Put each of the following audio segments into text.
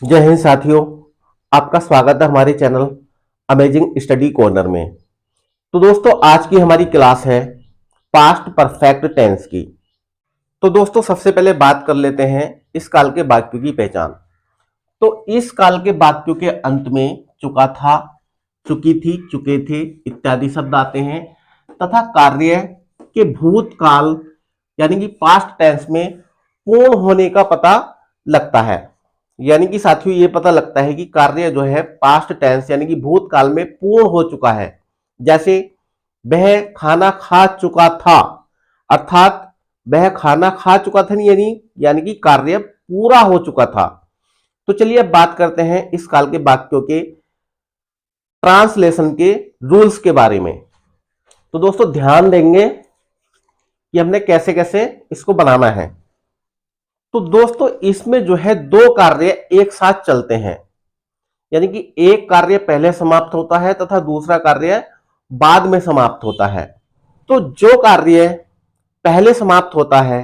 जय हिंद साथियों। आपका स्वागत है हमारे चैनल अमेजिंग स्टडी कॉर्नर में। तो दोस्तों, आज की हमारी क्लास है पास्ट परफेक्ट टेंस की। तो दोस्तों, सबसे पहले बात कर लेते हैं इस काल के वाक्यों की पहचान। तो इस काल के वाक्यों के अंत में चुका था, चुकी थी, चुके थे इत्यादि शब्द आते हैं तथा कार्य के भूतकाल यानी कि पास्ट टेंस में पूर्ण होने का पता लगता है। यानी कि साथियों, ये पता लगता है कि कार्य जो है पास्ट टेंस यानी कि भूतकाल में पूर्ण हो चुका है। जैसे वह खाना खा चुका था, अर्थात वह खाना खा चुका था यानी कि कार्य पूरा हो चुका था। तो चलिए अब बात करते हैं इस काल के वाक्यों के ट्रांसलेशन के रूल्स के बारे में। तो दोस्तों, ध्यान देंगे कि हमने कैसे कैसे इसको बनाना है। तो दोस्तों, इसमें जो है दो कार्य एक साथ चलते हैं, यानी कि एक कार्य पहले समाप्त होता है तथा दूसरा कार्य बाद में समाप्त होता है। तो जो कार्य पहले समाप्त होता है,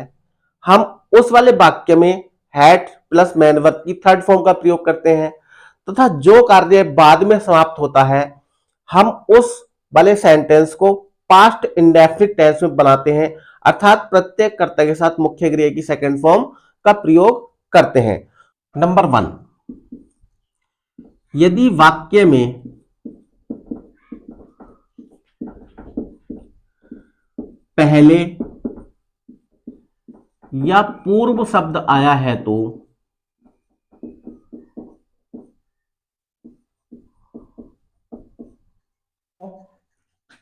हम उस वाले वाक्य में हैड प्लस मैन वर्ब की थर्ड फॉर्म का प्रयोग करते हैं तथा जो कार्य बाद में समाप्त होता है, हम उस वाले सेंटेंस को पास्ट इंडेफिनिट टेंस में बनाते हैं, अर्थात प्रत्येक कर्ता के साथ मुख्य क्रिया की सेकंड फॉर्म का प्रयोग करते हैं। नंबर 1, यदि वाक्य में पहले या पूर्व शब्द आया है तो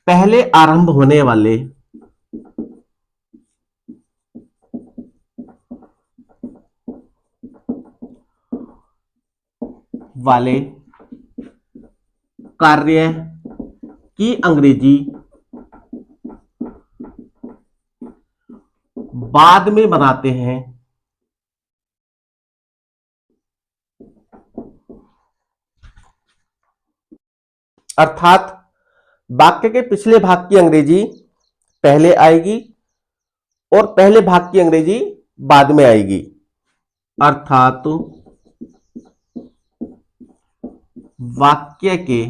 पहले आरंभ होने वाले कार्य की अंग्रेजी बाद में बनाते हैं, अर्थात वाक्य के पिछले भाग की अंग्रेजी पहले आएगी और पहले भाग की अंग्रेजी बाद में आएगी। अर्थात वाक्य के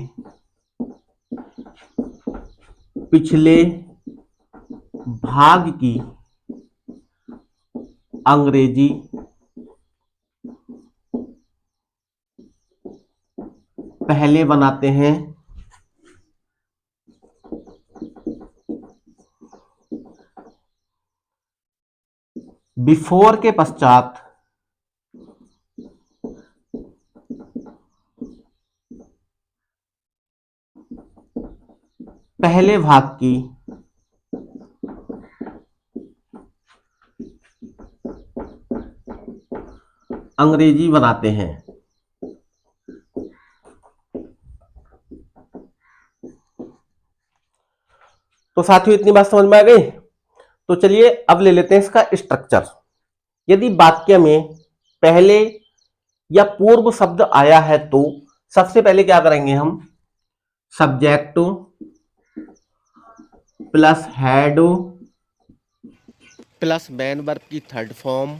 पिछले भाग की अंग्रेजी पहले बनाते हैं, बिफोर के पश्चात पहले भाग की अंग्रेजी बनाते हैं। तो साथियों, इतनी बात समझ में आ गई। तो चलिए अब ले लेते हैं इसका स्ट्रक्चर। यदि वाक्य में पहले या पूर्व शब्द आया है तो सबसे पहले क्या करेंगे हम, subject plus had plus main verb की third form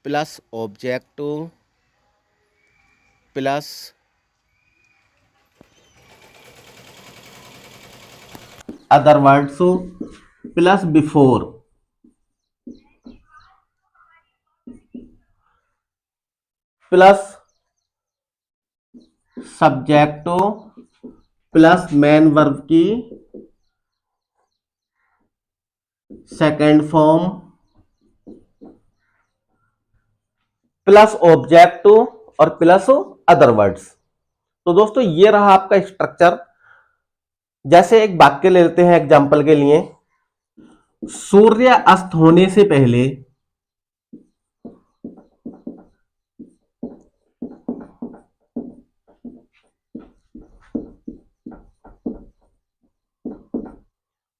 plus object plus other words plus before plus subject plus main verb की सेकेंड फॉर्म प्लस ऑब्जेक्ट और प्लस अदर वर्ड्स। तो दोस्तों, ये रहा आपका स्ट्रक्चर। जैसे एक वाक्य ले लेते हैं एग्जांपल के लिए, सूर्य अस्त होने से पहले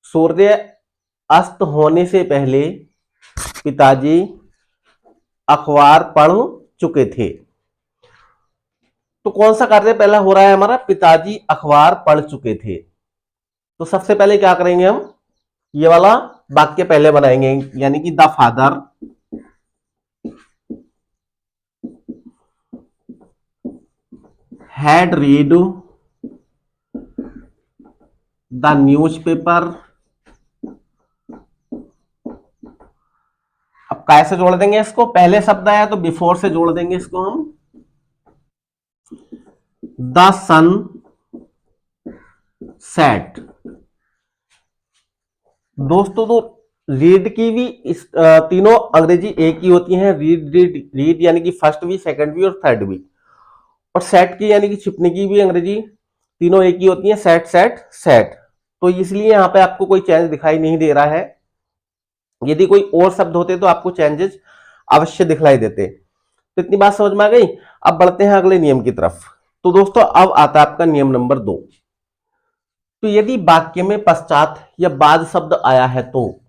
सूर्य अस्त होने से पहले पिताजी अखबार पढ़ चुके थे। तो कौन सा कार्य पहला हो रहा है हमारा, पिताजी अखबार पढ़ चुके थे। तो सबसे पहले क्या करेंगे हम, ये वाला वाक्य पहले बनाएंगे, यानी कि the father had read the newspaper. अब कैसे जोड़ देंगे इसको, पहले शब्द आया तो बिफोर से जोड़ देंगे इसको हम। The sun set. दोस्तों तो रीड की भी तीनों अंग्रेजी एक ही होती हैं, रीड रीड रीड यानी कि फर्स्ट भी, सेकंड भी और थर्ड भी। और सेट की यानी कि छिपने की भी अंग्रेजी तीनों एक ही होती हैं, सेट सेट सेट। तो इसलिए यहां पे आपको कोई चेंज दिखाई नहीं दे रहा है। यदि कोई और शब्द होते तो आपको चेंजेस अवश्य दिखलाई देते। तो इतनी बात समझ में आ गई। अब बढ़ते हैं अगले नियम की तरफ। तो दोस्तों अब आता है आपका नियम नंबर 2। तो यदि वाक्य में पश्चात या बाद शब्द आया है तो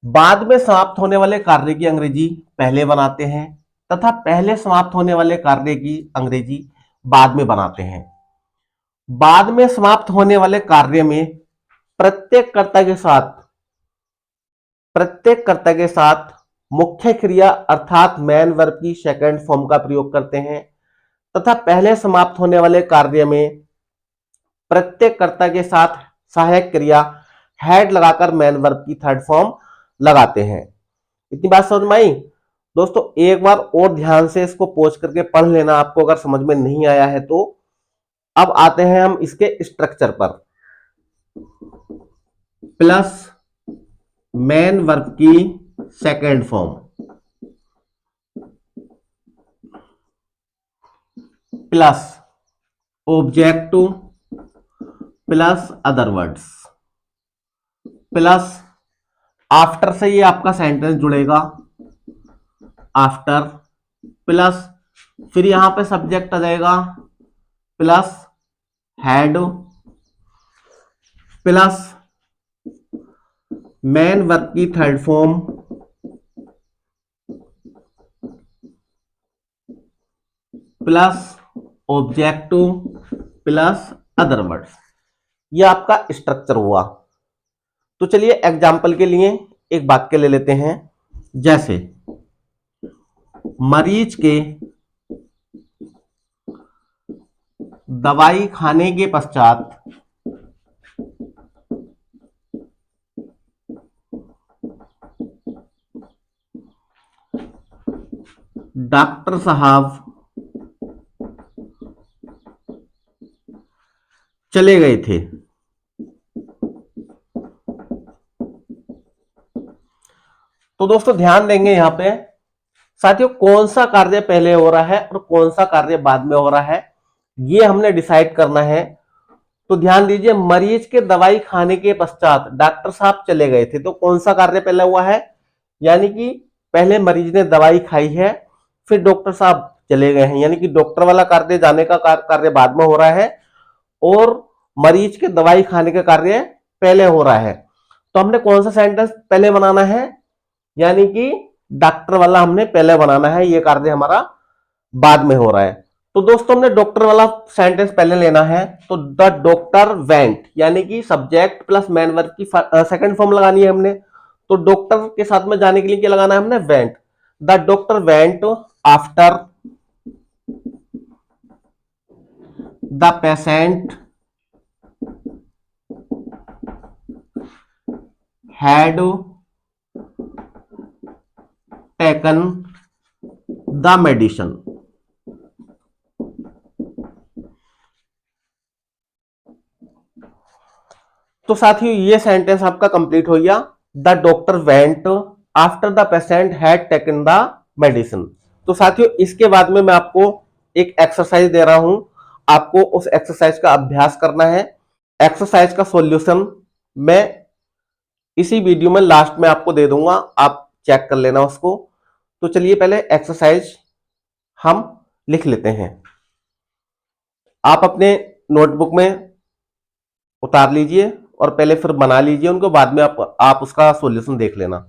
बाद में समाप्त होने वाले कार्य की अंग्रेजी पहले बनाते हैं तथा पहले समाप्त होने वाले कार्य की अंग्रेजी बाद में बनाते हैं। बाद में समाप्त होने वाले कार्य में प्रत्येक कर्ता के साथ मुख्य क्रिया अर्थात मैन वर्ब की सेकंड फॉर्म का प्रयोग करते हैं तथा पहले समाप्त होने वाले कार्य में प्रत्येक कर्ता के साथ सहायक क्रिया हैड लगाकर मैन वर्ब की थर्ड फॉर्म लगाते हैं। इतनी बात समझ में आई। दोस्तों एक बार और ध्यान से इसको पॉज करके पढ़ लेना, आपको अगर समझ में नहीं आया है तो। अब आते हैं हम इसके स्ट्रक्चर पर। प्लस मैन वर्ब की second form plus object plus other words plus after से ये आपका सेंटेंस जुड़ेगा, आफ्टर प्लस फिर यहां पे सब्जेक्ट आ जाएगा plus had plus main verb की third form plus object plus other words. ये आपका स्ट्रक्चर हुआ। तो चलिए एग्जाम्पल के लिए एक वाक्य ले लेते हैं, जैसे मरीज के दवाई खाने के पश्चात डॉक्टर साहब चले गए थे। तो दोस्तों ध्यान देंगे यहां पे साथियों, कौन सा कार्य पहले हो रहा है और कौन सा कार्य बाद में हो रहा है, ये हमने डिसाइड करना है। तो ध्यान दीजिए, मरीज के दवाई खाने के पश्चात डॉक्टर साहब चले गए थे, तो कौन सा कार्य पहले हुआ है, यानी कि पहले मरीज ने दवाई खाई है फिर डॉक्टर साहब चले गए हैं, यानी कि डॉक्टर वाला कार्य जाने का कार्य बाद में हो रहा है और मरीज के दवाई खाने का कार्य पहले हो रहा है। तो हमने कौन सा सेंटेंस पहले बनाना है, यानी कि डॉक्टर वाला हमने पहले बनाना है, ये कार्य हमारा बाद में हो रहा है। तो दोस्तों हमने डॉक्टर वाला सेंटेंस पहले लेना है। तो द डॉक्टर वेंट, यानी कि सब्जेक्ट प्लस मैन वर्ब की सेकंड फॉर्म लगानी है हमने। तो डॉक्टर के साथ में जाने के लिए क्या लगाना है हमने, went. The doctor went after the patient had taken the medicine. तो साथियों ये सेंटेंस आपका कंप्लीट हो गया। The doctor went after the patient had taken the medicine. तो साथियों इसके बाद में मैं आपको एक एक्सरसाइज दे रहा हूं, आपको उस एक्सरसाइज का अभ्यास करना है। एक्सरसाइज का सॉल्यूशन मैं इसी वीडियो में लास्ट में आपको दे दूंगा, आप चेक कर लेना उसको। तो चलिए पहले एक्सरसाइज हम लिख लेते हैं। आप अपने नोटबुक में उतार लीजिए और पहले फिर बना लीजिए उनको, बाद में आप उसका सॉल्यूशन देख लेना।